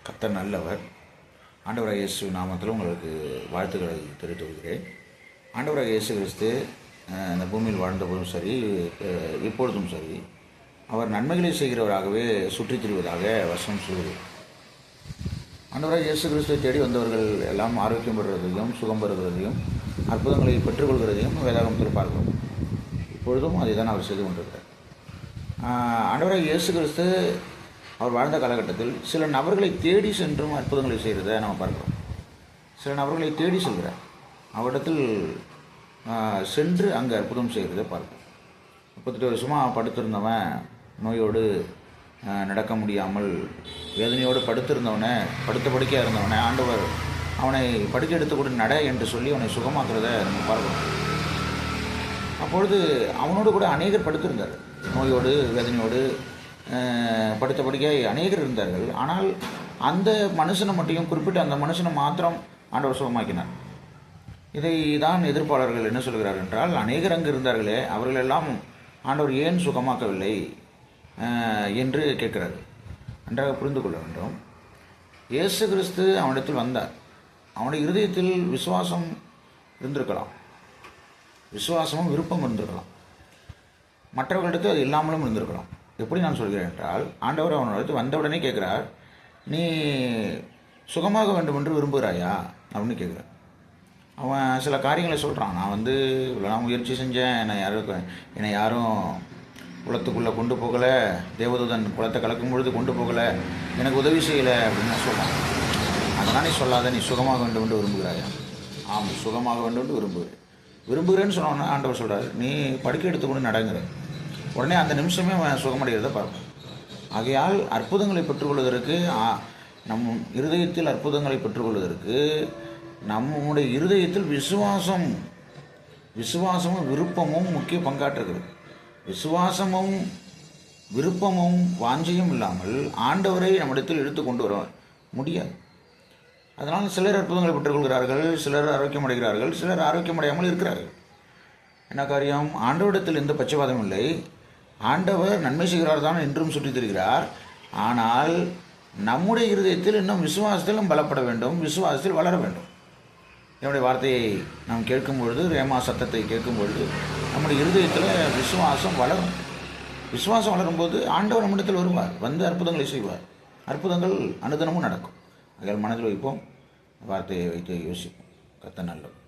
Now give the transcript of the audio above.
கர்த்தர் நல்லவர். ஆண்டவராக இயேசு நாமத்தில் உங்களுக்கு வாழ்த்துக்களை தெரிவித்துக் கொள்கிறேன். ஆண்டவராக இயேசு கிறிஸ்து இந்த பூமியில் வாழ்ந்தபோதும் சரி, இப்பொழுதும் சரி, அவர் நன்மைகளை செய்கிறவராகவே சுற்றித் திரிவதாக வசனம் சொல்கிறது. ஆண்டவராக இயேசு கிறிஸ்துவை தேடி வந்தவர்கள் எல்லாம் ஆரோக்கியம் பெறுவதையும், சுகம் பெறுகிறதையும், அற்புதங்களை பெற்றுக்கொள்கிறதையும் வேதாகமத்தில் பார்க்கிறோம். இப்பொழுதும் அதை தான் அவர் செய்து கொண்டிருக்கிறார். ஆண்டவராக இயேசு கிறிஸ்து அவர் வாழ்ந்த காலகட்டத்தில் சில நபர்களை தேடி சென்றும் அற்புதங்களை செய்கிறத நம்ம பார்க்குறோம். சில நபர்களை தேடி செல்கிறார், அவரிடத்தில் சென்று அங்கே அற்புதம் செய்கிறத பார்க்கிறோம். 38 வருஷமாக படுத்திருந்தவன், நோயோடு நடக்க முடியாமல் வேதனையோடு படுத்திருந்தவனை, படுத்த படுக்கையாக இருந்தவனை ஆண்டவர் அவனை படுக்க எடுத்து கூட நட என்று சொல்லி அவனை சுகமாக்குறத நம்ம பார்க்கணும். அப்பொழுது அவனோடு கூட அநேகர் படுத்திருந்தார், நோயோடு வேதனையோடு படுத்த படுக்கையாக அநேகர் இருந்தார்கள். ஆனால் அந்த மனுஷனை மட்டும் குறிப்பிட்டு அந்த மனுஷனை மாத்திரம் ஆண்டவர் சுகமாக்கினார். இதை தான் எதிர்ப்பாளர்கள் என்ன சொல்கிறார்கள் என்றால், அநேகர் அங்கு இருந்தார்களே, அவர்களெல்லாம் ஆண்டவர் ஏன் சுகமாக்கவில்லை என்று கேட்கிறார்கள். நன்றாக புரிந்து கொள்ள வேண்டும். இயேசு கிறிஸ்து அவனிடத்தில் வந்தார். அவனுடைய இருதயத்தில் விசுவாசம் இருந்திருக்கலாம், விசுவாசமும் விருப்பம் இருந்திருக்கலாம். மற்றவர்களிடத்தில் அது இல்லாமலும் இருந்திருக்கலாம். எப்படி நான் சொல்கிறேன் என்றால், ஆண்டவர் அவனிடத்து வந்தவுடனே கேட்குறார், நீ சுகமாக வேண்டும் என்று விரும்புகிறாயா அப்படின்னு கேட்குறார். அவன் சில காரியங்களை சொல்கிறான். நான் இவ்வளோ முயற்சி செஞ்சேன், என்னை யாரும் குளத்துக்குள்ளே கொண்டு போகலை, தேவதூதன் குளத்தை கலக்கும் பொழுது கொண்டு போகலை, எனக்கு உதவி செய்யலை அப்படின்னு நான் சொல்கிறான். அதனால் நீ சொல்லாத, நீ சுகமாக வேண்டும் என்று விரும்புகிறாயா? ஆம், சுகமாக வேண்டும் என்று விரும்புகிறேன்னு சொன்னோன்னா ஆண்டவர் சொல்கிறார், நீ படுக்கை எடுத்துக்கொண்டு நடங்குற. உடனே அந்த நிமிஷமே அவன் சுகமடைகிறத பார்ப்போம். ஆகையால் அற்புதங்களை பெற்றுக்கொள்வதற்கு, நம் இருதயத்தில் அற்புதங்களை பெற்றுக்கொள்வதற்கு நம்முடைய இருதயத்தில் விசுவாசமும் விருப்பமும் முக்கிய பங்காற்றுகிறது. விசுவாசமும் விருப்பமும் வாஞ்சையும் இல்லாமல் ஆண்டவரை நம்மிடத்தில் இழுத்து கொண்டு வர முடியாது. அதனால் சிலர் அற்புதங்களை பெற்றுக்கொள்கிறார்கள், சிலர் ஆரோக்கியமடைகிறார்கள், சிலர் ஆரோக்கியமடையாமல் இருக்கிறார்கள். என்ன காரியம்? ஆண்டவரிடத்தில் எந்த பட்சபாதமும் இல்லை. ஆண்டவர் நன்மை செய்கிறார் தான் என்றும் சுற்றித் திரிகிறார். ஆனால் நம்முடைய இருதயத்தில் இன்னும் விசுவாசத்தில் பலப்பட வேண்டும், விசுவாசத்தில் வளர வேண்டும். என்னுடைய வார்த்தையை நாம் கேட்கும் பொழுது, ரேமா சத்தத்தை கேட்கும் பொழுது நம்முடைய இருதயத்தில் விசுவாசம் வளரும். விசுவாசம் வளரும்போது ஆண்டவர் நம்மிடத்தில் வருவார், வந்து அற்புதங்களை செய்வார். அற்புதங்கள் அனுதினமும் நடக்கும். அதில் மனதில் வைப்போம், வார்த்தையை வைத்து யோசிப்போம். கர்த்தர் நல்லவர்.